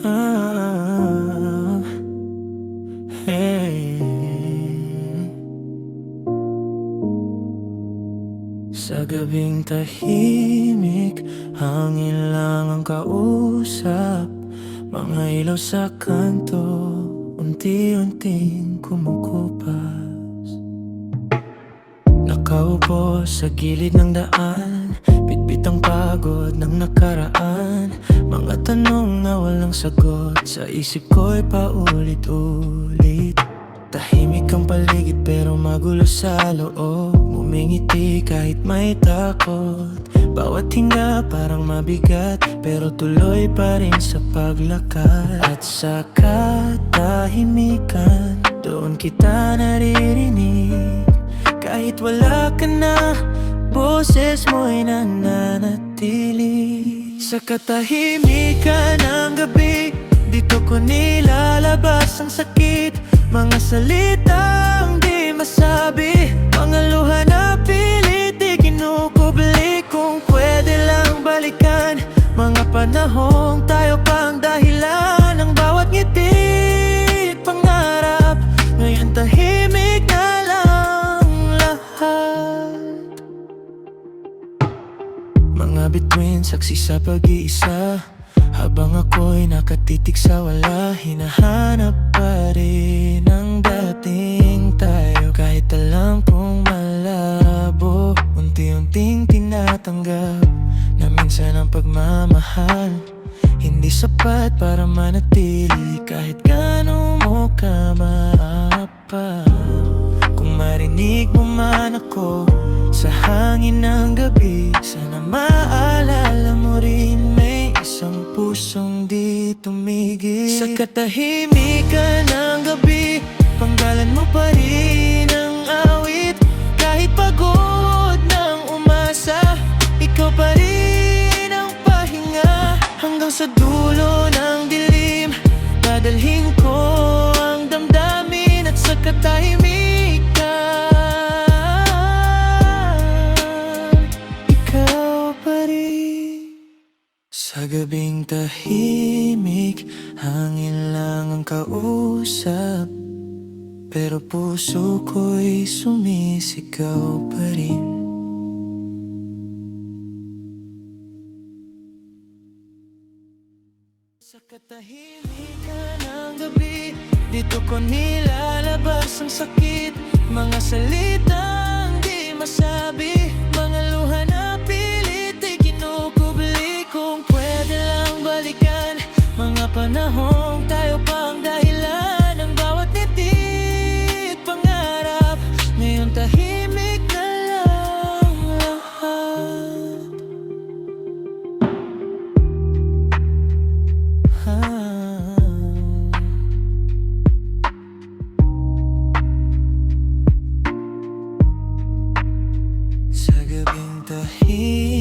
Ah, hey. Sa gabing tahimik, hangin lang ang kausap. Mga ilaw sa kanto, unti-unting kumukupas. Nakaupo sa gilid ng daan, bitbit ang pagod ng nakaraan. Mga tanong na walang sagot, sa isip ko'y paulit-ulit. Tahimik ang paligid pero magulo sa loob. Ngumingiti kahit may takot. Bawat hinga parang mabigat, pero tuloy pa rin sa paglakad. At sa katahimikan, doon kita naririnig. Kahit wala ka na, boses mo'y nananatili. Sa katahimikan ng gabi, dito ko nilalabas ang sakit. Mga salitang di masabi, mga luha na pilit di kinukubli. Kung pwede lang balikan, mga panahong tayo pang dahilan ng bawat ngiti at pangarap. Ngayon tahimik na lang lahat. Mga bituin, saksi sa pag-iisa. Habang ako'y nakatitig sa wala, hinahanap pa rin ang dating tayo. Kahit alam kong malabo, unti-unting tinatanggap na minsan ang pagmamahal hindi sapat para manatili. Kahit gaano mo ka maapa, kung marinig mo man ako sa hangin ng gabi, sana maalala mo rin may isang pusong di tumigil. Sa katahimikan ng gabi, panggalan mo pa rin ang awit. Kahit pagod ng umasa, ikaw pa rin ang pahinga. Hanggang sa dulo ng dilim, dadalhin ko ang damdamin. At sa katahimikan, ikaw pa rin. Sa gabing tahimik, hangin lang ang kausap, pero puso ko'y sumisigaw pa rin. Sa katahimikan ng gabi, dito ko nilalabas ang sakit. Mga salitang di masabi, mga luha na pilit di kinukubli. Kung pwede lang balikan, mga panahong tayo pang dahilan ng bawat ngiti at pangarap. Ngayon tahimik na lang lahat. Sa gabing tahimik,